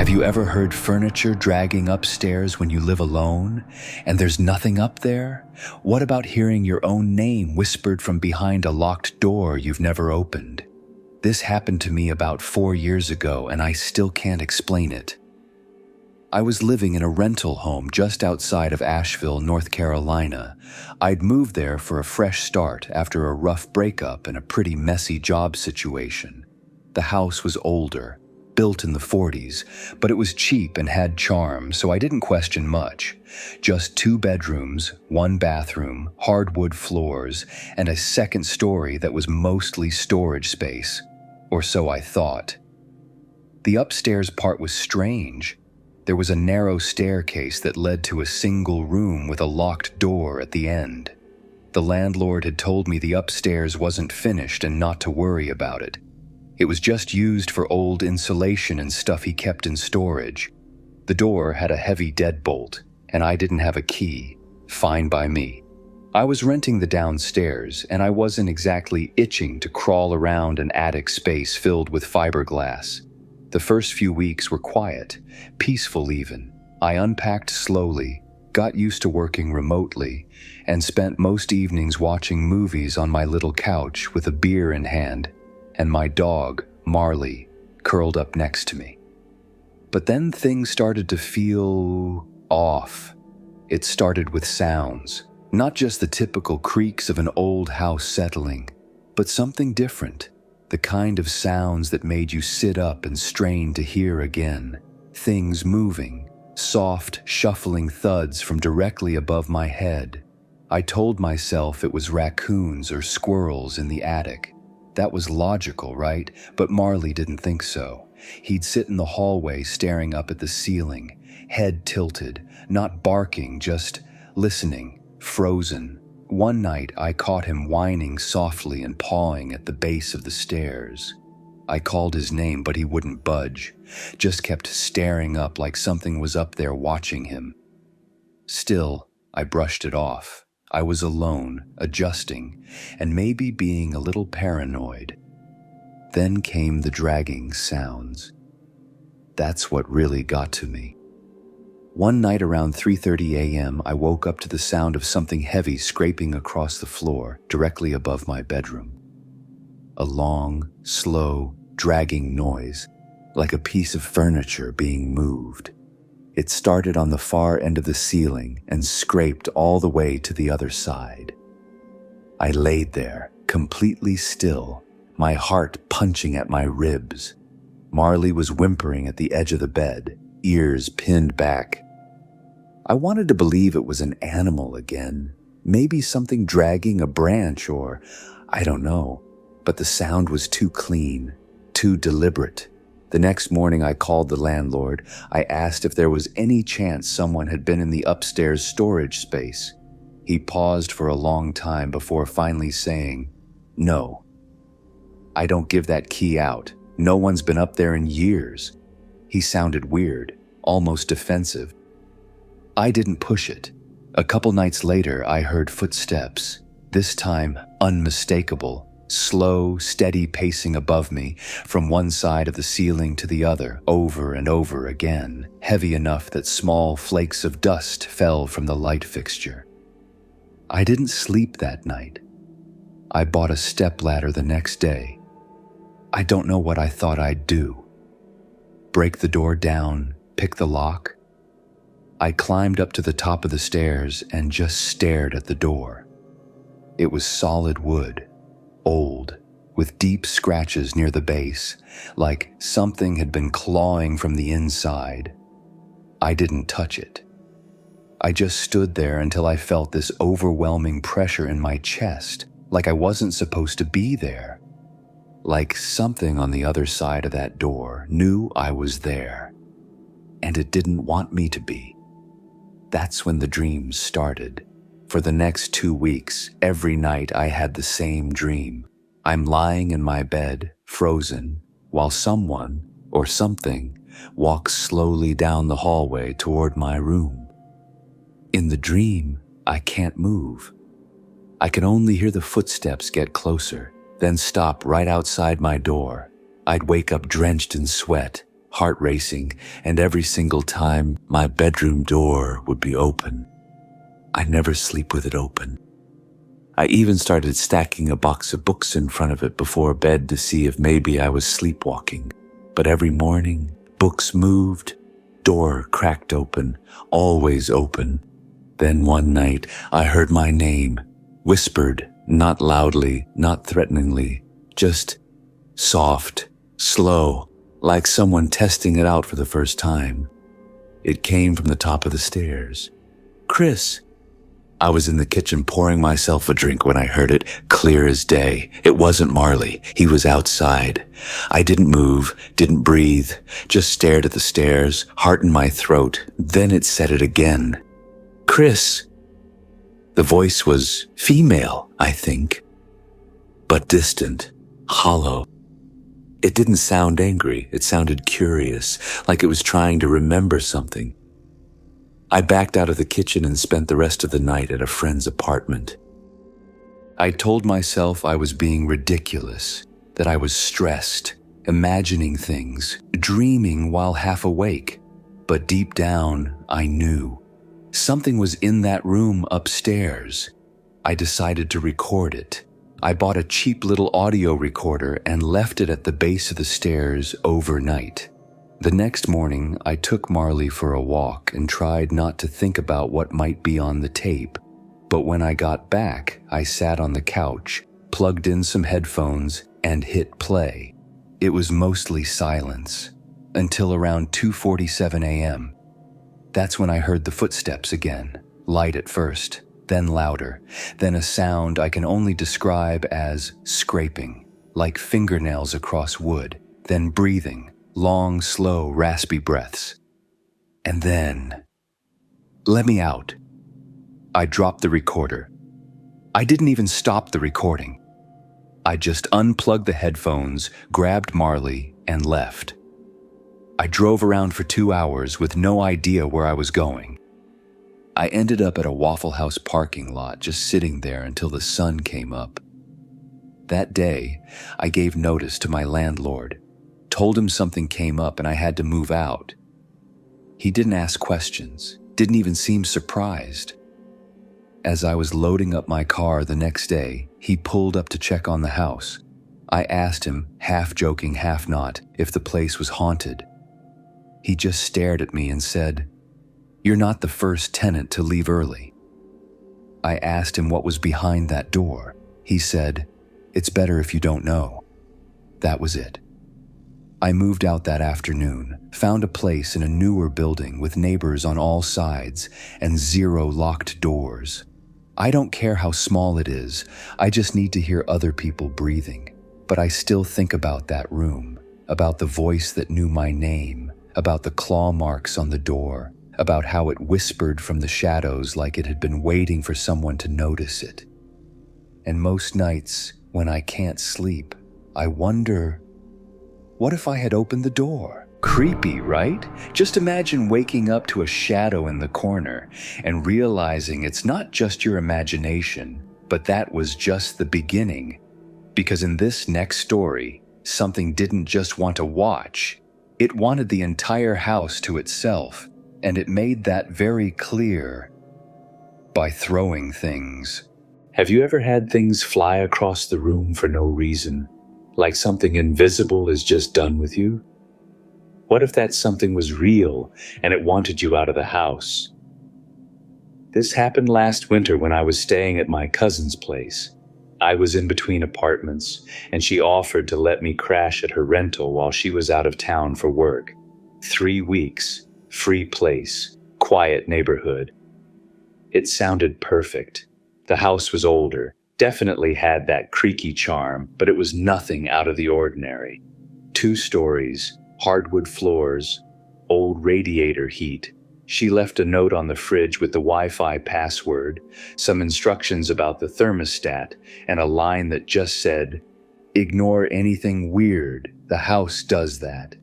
Have you ever heard furniture dragging upstairs when you live alone and there's nothing up there? What about hearing your own name whispered from behind a locked door you've never opened? This happened to me about 4 years ago and I still can't explain it. I was living in a rental home just outside of Asheville, North Carolina. I'd moved there for a fresh start after a rough breakup and a pretty messy job situation. The house was older, built in the 40s, but it was cheap and had charm, so I didn't question much. Just 2 bedrooms, 1 bathroom, hardwood floors, and a second story that was mostly storage space, or so I thought. The upstairs part was strange. There was a narrow staircase that led to a single room with a locked door at the end. The landlord had told me the upstairs wasn't finished and not to worry about it. It was just used for old insulation and stuff he kept in storage. The door had a heavy deadbolt, and I didn't have a key. Fine by me. I was renting the downstairs, and I wasn't exactly itching to crawl around an attic space filled with fiberglass. The first few weeks were quiet, peaceful even. I unpacked slowly, got used to working remotely, and spent most evenings watching movies on my little couch with a beer in hand, and my dog, Marley, curled up next to me. But then things started to feel off. It started with sounds, not just the typical creaks of an old house settling, but something different. The kind of sounds that made you sit up and strain to hear again. Things moving, soft, shuffling thuds from directly above my head. I told myself it was raccoons or squirrels in the attic. That was logical, right? But Marley didn't think so. He'd sit in the hallway staring up at the ceiling, head tilted, not barking, just listening, frozen. One night, I caught him whining softly and pawing at the base of the stairs. I called his name, but he wouldn't budge, just kept staring up like something was up there watching him. Still, I brushed it off. I was alone, adjusting, and maybe being a little paranoid. Then came the dragging sounds. That's what really got to me. One night around 3:30 a.m., I woke up to the sound of something heavy scraping across the floor directly above my bedroom. A long, slow, dragging noise, like a piece of furniture being moved. It started on the far end of the ceiling and scraped all the way to the other side. I laid there, completely still, my heart punching at my ribs. Marley was whimpering at the edge of the bed, ears pinned back. I wanted to believe it was an animal again, maybe something dragging a branch or, I don't know, but the sound was too clean, too deliberate. The next morning I called the landlord. I asked if there was any chance someone had been in the upstairs storage space. He paused for a long time before finally saying, "No. I don't give that key out. No one's been up there in years." He sounded weird, almost defensive. I didn't push it. A couple nights later, I heard footsteps, this time unmistakable, slow, steady pacing above me, from one side of the ceiling to the other, over and over again, heavy enough that small flakes of dust fell from the light fixture. I didn't sleep that night. I bought a stepladder the next day. I don't know what I thought I'd do. Break the door down, pick the lock? I climbed up to the top of the stairs and just stared at the door. It was solid wood, old, with deep scratches near the base, like something had been clawing from the inside. I didn't touch it. I just stood there until I felt this overwhelming pressure in my chest, like I wasn't supposed to be there. Like something on the other side of that door knew I was there, and it didn't want me to be. That's when the dreams started. For the next 2 weeks, every night I had the same dream. I'm lying in my bed, frozen, while someone, or something, walks slowly down the hallway toward my room. In the dream, I can't move. I can only hear the footsteps get closer, then stop right outside my door. I'd wake up drenched in sweat, heart racing, and every single time my bedroom door would be open, I never sleep with it open. I even started stacking a box of books in front of it before bed to see if maybe I was sleepwalking. But every morning, books moved, door cracked open, always open. Then one night, I heard my name, whispered, not loudly, not threateningly, just soft, slow, like someone testing it out for the first time. It came from the top of the stairs. "Chris." I was in the kitchen pouring myself a drink when I heard it, clear as day. It wasn't Marley. He was outside. I didn't move, didn't breathe, just stared at the stairs, heart in my throat. Then it said it again. "Chris." The voice was female, I think, but distant, hollow. It didn't sound angry. It sounded curious, like it was trying to remember something. I backed out of the kitchen and spent the rest of the night at a friend's apartment. I told myself I was being ridiculous, that I was stressed, imagining things, dreaming while half awake. But deep down, I knew. Something was in that room upstairs. I decided to record it. I bought a cheap little audio recorder and left it at the base of the stairs overnight. The next morning, I took Marley for a walk and tried not to think about what might be on the tape. But when I got back, I sat on the couch, plugged in some headphones, and hit play. It was mostly silence, until around 2:47 a.m. That's when I heard the footsteps again, light at first, then louder, then a sound I can only describe as scraping, like fingernails across wood, then breathing, long, slow, raspy breaths. And then, "Let me out." I dropped the recorder. I didn't even stop the recording. I just unplugged the headphones, grabbed Marley, and left. I drove around for 2 hours with no idea where I was going. I ended up at a Waffle House parking lot, just sitting there until the sun came up. That day, I gave notice to my landlord, told him something came up and I had to move out. He didn't ask questions, didn't even seem surprised. As I was loading up my car the next day, he pulled up to check on the house. I asked him, half joking, half not, if the place was haunted. He just stared at me and said, "You're not the first tenant to leave early." I asked him what was behind that door. He said, "It's better if you don't know." That was it. I moved out that afternoon, found a place in a newer building with neighbors on all sides and 0 locked doors. I don't care how small it is, I just need to hear other people breathing. But I still think about that room, about the voice that knew my name, about the claw marks on the door, about how it whispered from the shadows like it had been waiting for someone to notice it. And most nights, when I can't sleep, I wonder, what if I had opened the door? Creepy, right? Just imagine waking up to a shadow in the corner and realizing it's not just your imagination, but that was just the beginning. Because in this next story, something didn't just want to watch, it wanted the entire house to itself, and it made that very clear by throwing things. Have you ever had things fly across the room for no reason? Like something invisible is just done with you? What if that something was real and it wanted you out of the house? This happened last winter when I was staying at my cousin's place. I was in between apartments, and she offered to let me crash at her rental while she was out of town for work. 3 weeks, free place, quiet neighborhood. It sounded perfect. The house was older, definitely had that creaky charm, but it was nothing out of the ordinary. 2 stories, hardwood floors, old radiator heat. She left a note on the fridge with the Wi-Fi password, some instructions about the thermostat, and a line that just said, "Ignore anything weird, the house does that."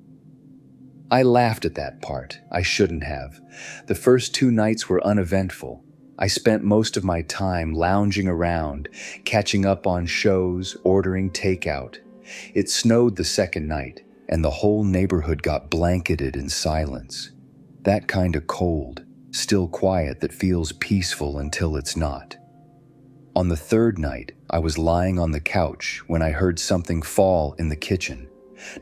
I laughed at that part. I shouldn't have. The first 2 nights were uneventful. I spent most of my time lounging around, catching up on shows, ordering takeout. It snowed the second night, and the whole neighborhood got blanketed in silence. That kind of cold, still quiet that feels peaceful until it's not. On the third night, I was lying on the couch when I heard something fall in the kitchen.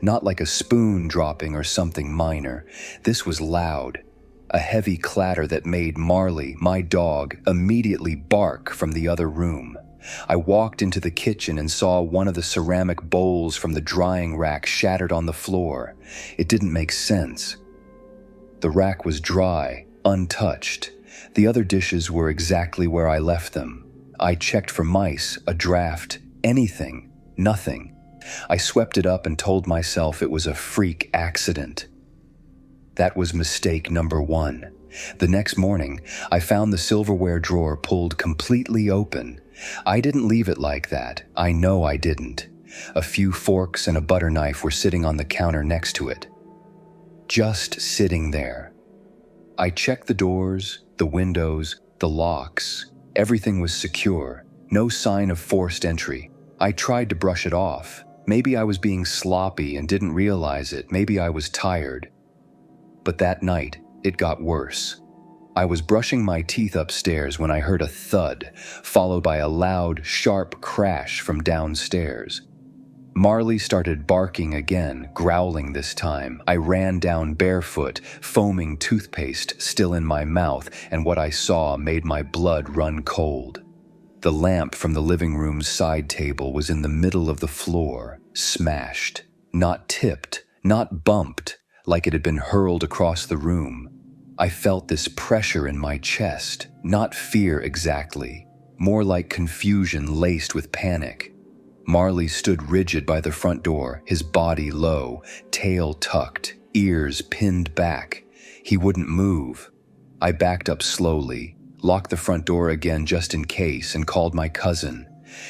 Not like a spoon dropping or something minor. This was loud. A heavy clatter that made Marley, my dog, immediately bark from the other room. I walked into the kitchen and saw one of the ceramic bowls from the drying rack shattered on the floor. It didn't make sense. The rack was dry, untouched. The other dishes were exactly where I left them. I checked for mice, a draft, anything, nothing. I swept it up and told myself it was a freak accident. That was mistake number one. The next morning, I found the silverware drawer pulled completely open. I didn't leave it like that. I know I didn't. A few forks and a butter knife were sitting on the counter next to it. Just sitting there. I checked the doors, the windows, the locks. Everything was secure. No sign of forced entry. I tried to brush it off. Maybe I was being sloppy and didn't realize it. Maybe I was tired. But that night, it got worse. I was brushing my teeth upstairs when I heard a thud, followed by a loud, sharp crash from downstairs. Marley started barking again, growling this time. I ran down barefoot, foaming toothpaste still in my mouth, and what I saw made my blood run cold. The lamp from the living room's side table was in the middle of the floor, smashed. Not tipped, not bumped, like it had been hurled across the room. I felt this pressure in my chest, not fear exactly, more like confusion laced with panic. Marley stood rigid by the front door, his body low, tail tucked, ears pinned back. He wouldn't move. I backed up slowly, locked the front door again just in case, and called my cousin.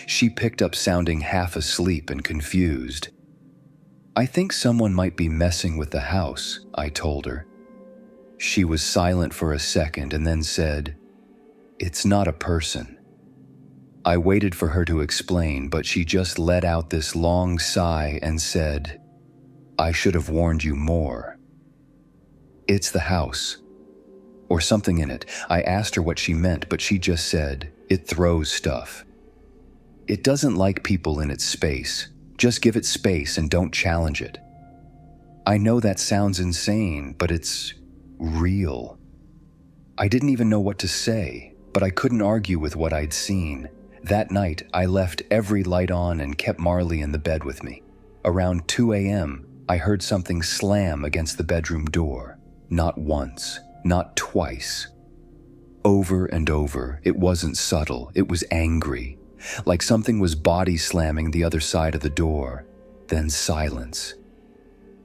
She picked up sounding half asleep and confused. "I think someone might be messing with the house," I told her. She was silent for a second and then said, "It's not a person." I waited for her to explain, but she just let out this long sigh and said, "I should have warned you more. It's the house. Or something in it." I asked her what she meant, but she just said, "It throws stuff. It doesn't like people in its space. Just give it space and don't challenge it." I know that sounds insane, but it's real. I didn't even know what to say, but I couldn't argue with what I'd seen. That night, I left every light on and kept Marley in the bed with me. Around 2 a.m., I heard something slam against the bedroom door. Not once, not twice. Over and over, it wasn't subtle, it was angry. Like something was body slamming the other side of the door. Then silence.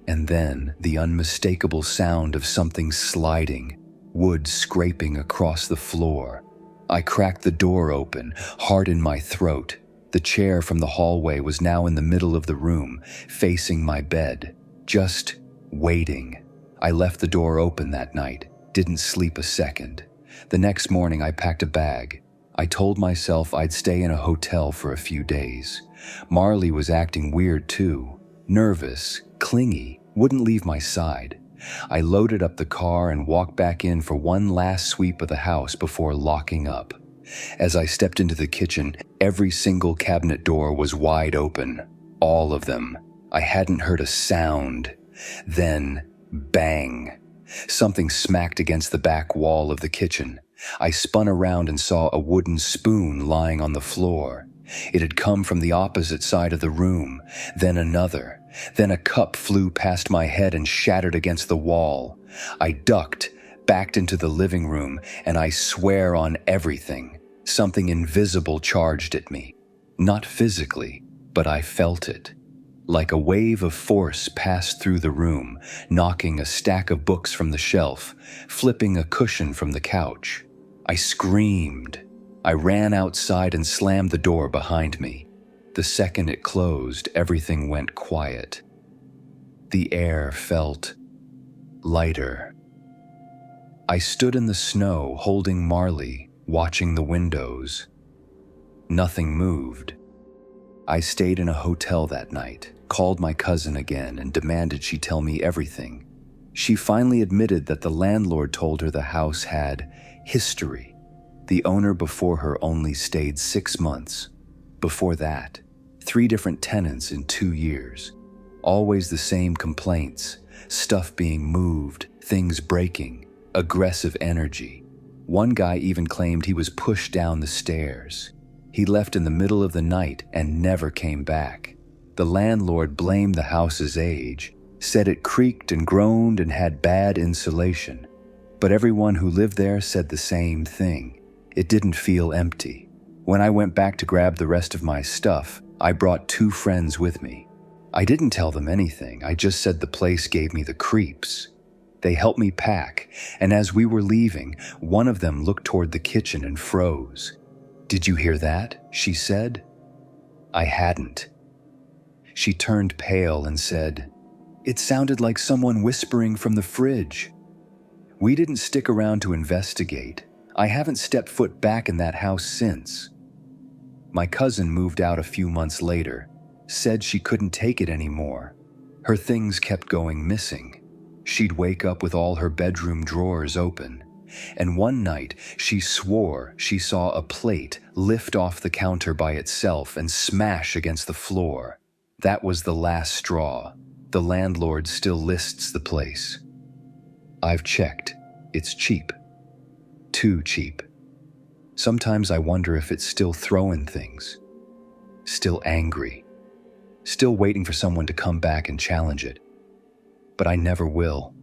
And then the unmistakable sound of something sliding, wood scraping across the floor. I cracked the door open, heart in my throat. The chair from the hallway was now in the middle of the room, facing my bed, just waiting. I left the door open that night, didn't sleep a second. The next morning I packed a bag. I told myself I'd stay in a hotel for a few days. Marley was acting weird too, nervous, clingy, wouldn't leave my side. I loaded up the car and walked back in for one last sweep of the house before locking up. As I stepped into the kitchen, every single cabinet door was wide open. All of them. I hadn't heard a sound. Then, bang. Something smacked against the back wall of the kitchen. I spun around and saw a wooden spoon lying on the floor. It had come from the opposite side of the room, then another. Then a cup flew past my head and shattered against the wall. I ducked, backed into the living room, and I swear on everything, something invisible charged at me. Not physically, but I felt it. Like a wave of force passed through the room, knocking a stack of books from the shelf, flipping a cushion from the couch. I screamed. I ran outside and slammed the door behind me. The second it closed, everything went quiet. The air felt lighter. I stood in the snow, holding Marley, watching the windows. Nothing moved. I stayed in a hotel that night. called my cousin again and demanded she tell me everything. She finally admitted that the landlord told her the house had history. The owner before her only stayed 6 months. Before that, 3 different tenants in 2 years. Always the same complaints, stuff being moved, things breaking, aggressive energy. One guy even claimed he was pushed down the stairs. He left in the middle of the night and never came back. The landlord blamed the house's age, said it creaked and groaned and had bad insulation. But everyone who lived there said the same thing. It didn't feel empty. When I went back to grab the rest of my stuff, I brought 2 friends with me. I didn't tell them anything, I just said the place gave me the creeps. They helped me pack, and as we were leaving, one of them looked toward the kitchen and froze. "Did you hear that?" she said. I hadn't. She turned pale and said, "It sounded like someone whispering from the fridge." We didn't stick around to investigate. I haven't stepped foot back in that house since. My cousin moved out a few months later, said she couldn't take it anymore. Her things kept going missing. She'd wake up with all her bedroom drawers open. And one night, she swore she saw a plate lift off the counter by itself and smash against the floor. That was the last straw. The landlord still lists the place. I've checked. It's cheap. Too cheap. Sometimes I wonder if it's still throwing things. Still angry. Still waiting for someone to come back and challenge it. But I never will,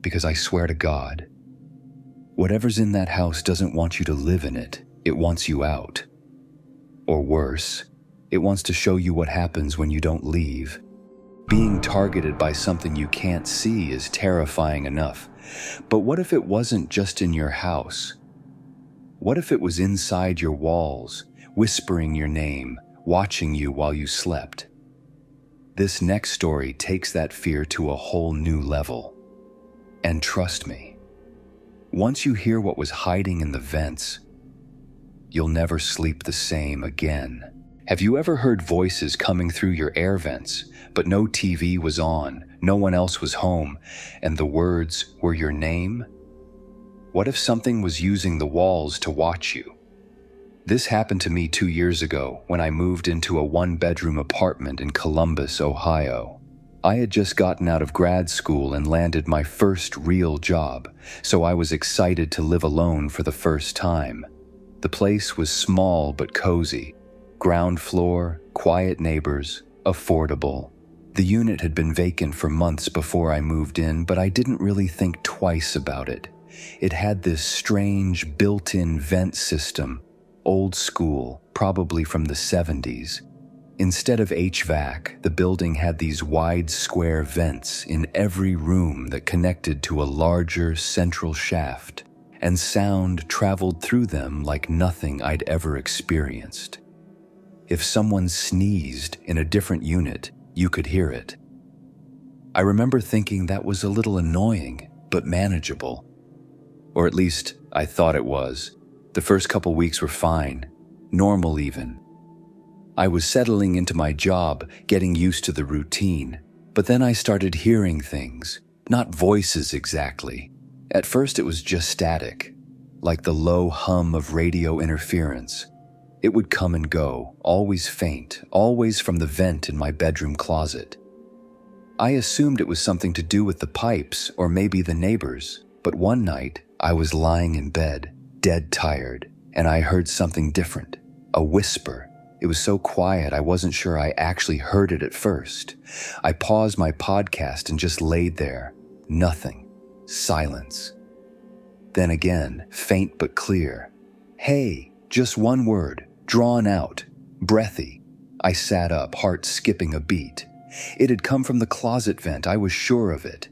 because I swear to God, whatever's in that house doesn't want you to live in it. It wants you out. Or worse, it wants to show you what happens when you don't leave. Being targeted by something you can't see is terrifying enough. But what if it wasn't just in your house? What if it was inside your walls, whispering your name, watching you while you slept? This next story takes that fear to a whole new level. And trust me, once you hear what was hiding in the vents, you'll never sleep the same again. Have you ever heard voices coming through your air vents, but no TV was on, no one else was home, and the words were your name? What if something was using the walls to watch you? This happened to me 2 years ago when I moved into a 1-bedroom apartment in Columbus, Ohio. I had just gotten out of grad school and landed my first real job, so I was excited to live alone for the first time. The place was small but cozy. Ground floor, quiet neighbors, affordable. The unit had been vacant for months before I moved in, but I didn't really think twice about it. It had this strange built-in vent system, old school, probably from the 70s. Instead of HVAC, the building had these wide square vents in every room that connected to a larger central shaft, and sound traveled through them like nothing I'd ever experienced. If someone sneezed in a different unit, you could hear it. I remember thinking that was a little annoying, but manageable. Or at least, I thought it was. The first couple weeks were fine, normal even. I was settling into my job, getting used to the routine, but then I started hearing things, not voices exactly. At first it was just static, like the low hum of radio interference. It would come and go, always faint, always from the vent in my bedroom closet. I assumed it was something to do with the pipes or maybe the neighbors, but one night I was lying in bed, dead tired, and I heard something different, a whisper. It was so quiet I wasn't sure I actually heard it at first. I paused my podcast and just laid there. Nothing. Silence. Then again, faint but clear. Hey, just one word, drawn out, breathy. I sat up, heart skipping a beat. It had come from the closet vent, I was sure of it.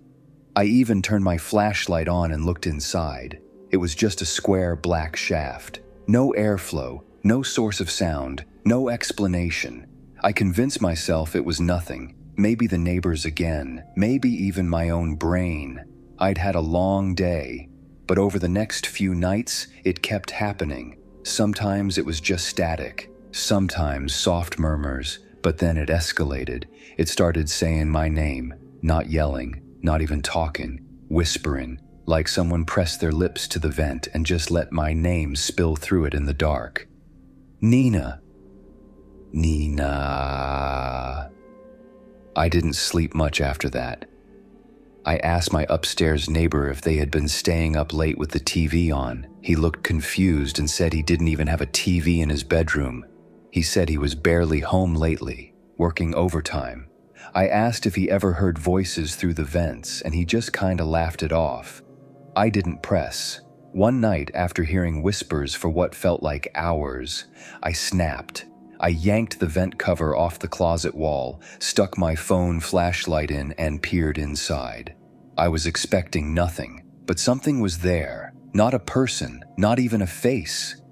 I even turned my flashlight on and looked inside. It was just a square black shaft. No airflow, no source of sound, no explanation. I convinced myself it was nothing. Maybe the neighbors again, maybe even my own brain. I'd had a long day, but over the next few nights, it kept happening. Sometimes it was just static, sometimes soft murmurs, But then it escalated. It started saying my name, not yelling, not even talking, whispering, like someone pressed their lips to the vent and just let my name spill through it in the dark. Nina. Nina. I didn't sleep much after that. I asked my upstairs neighbor if they had been staying up late with the TV on. He looked confused and said he didn't even have a TV in his bedroom. He said he was barely home lately, working overtime. I asked if he ever heard voices through the vents, and he just kinda laughed it off. I didn't press. One night, after hearing whispers for what felt like hours, I snapped. I yanked the vent cover off the closet wall, stuck my phone flashlight in, and peered inside. I was expecting nothing, but something was there. Not a person, not even a face.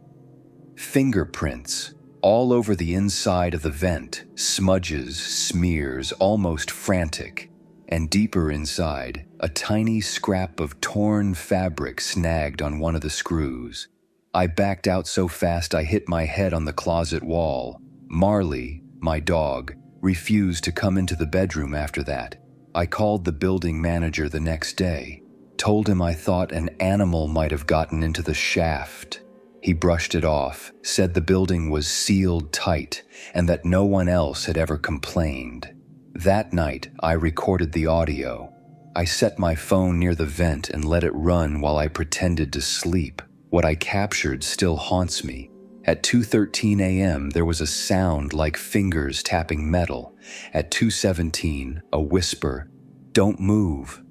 Fingerprints, all over the inside of the vent, smudges, smears, almost frantic. And deeper inside, a tiny scrap of torn fabric snagged on one of the screws. I backed out so fast I hit my head on the closet wall. Marley, my dog, refused to come into the bedroom after that. I called the building manager the next day, told him I thought an animal might have gotten into the shaft. He brushed it off, said the building was sealed tight, and that no one else had ever complained. That night, I recorded the audio. I set my phone near the vent and let it run while I pretended to sleep. What I captured still haunts me. At 2:13 a.m., there was a sound like fingers tapping metal. At 2:17, a whisper, "Don't move."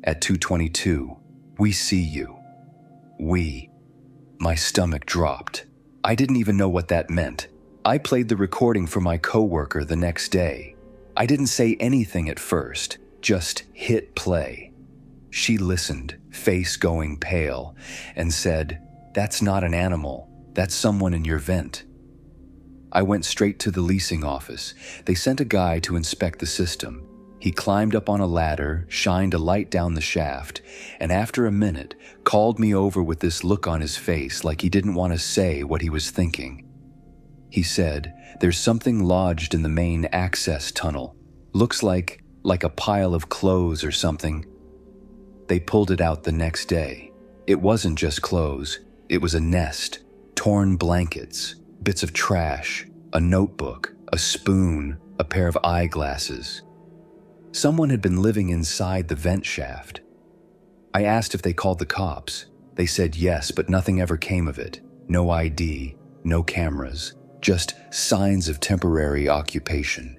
At 2:22, "We see you." We. My stomach dropped. I didn't even know what that meant. I played the recording for my coworker the next day. I didn't say anything at first, just hit play. She listened, face going pale, and said, "That's not an animal. That's someone in your vent." I went straight to the leasing office. They sent a guy to inspect the system. He climbed up on a ladder, shined a light down the shaft, and after a minute, called me over with this look on his face like he didn't want to say what he was thinking. He said, "There's something lodged in the main access tunnel. Looks like a pile of clothes or something." They pulled it out the next day. It wasn't just clothes. It was a nest, torn blankets, bits of trash, a notebook, a spoon, a pair of eyeglasses. Someone had been living inside the vent shaft. I asked if they called the cops. They said yes, but nothing ever came of it. No ID, no cameras, just signs of temporary occupation.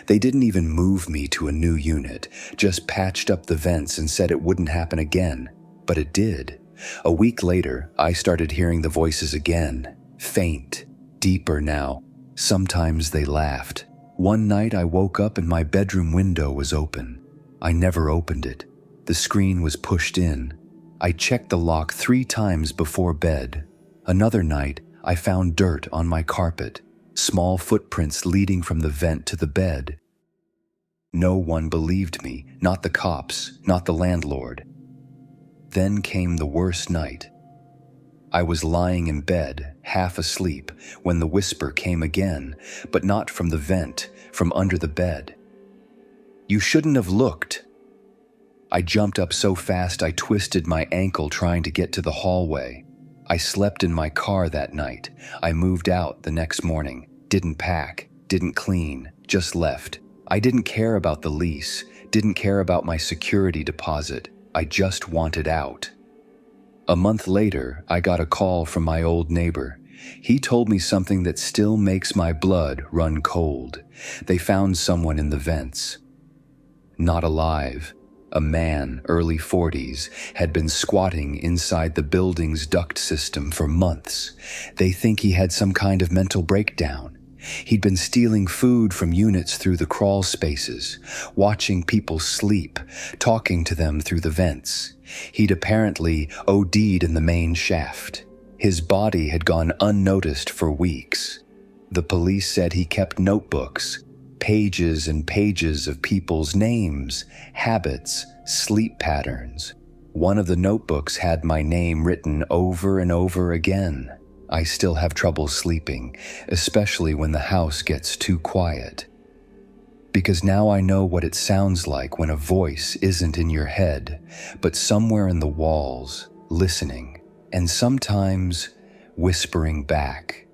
They didn't even move me to a new unit, just patched up the vents and said it wouldn't happen again. But it did. A week later, I started hearing the voices again, faint, deeper now. Sometimes they laughed. One night I woke up and my bedroom window was open. I never opened it. The screen was pushed in. I checked the lock 3 times before bed. Another night, I found dirt on my carpet, small footprints leading from the vent to the bed. No one believed me, not the cops, not the landlord. Then came the worst night. I was lying in bed, half asleep, when the whisper came again, but not from the vent, from under the bed. "You shouldn't have looked." I jumped up so fast I twisted my ankle trying to get to the hallway. I slept in my car that night. I moved out the next morning, didn't pack, didn't clean, just left. I didn't care about the lease, didn't care about my security deposit. I just wanted out. A month later, I got a call from my old neighbor. He told me something that still makes my blood run cold. They found someone in the vents. Not alive. A man, early 40s, had been squatting inside the building's duct system for months. They think he had some kind of mental breakdown. He'd been stealing food from units through the crawl spaces, watching people sleep, talking to them through the vents. He'd apparently OD'd in the main shaft. His body had gone unnoticed for weeks. The police said he kept notebooks, pages and pages of people's names, habits, sleep patterns. One of the notebooks had my name written over and over again. I still have trouble sleeping, especially when the house gets too quiet. because now I know what it sounds like when a voice isn't in your head, but somewhere in the walls, listening, and sometimes whispering back.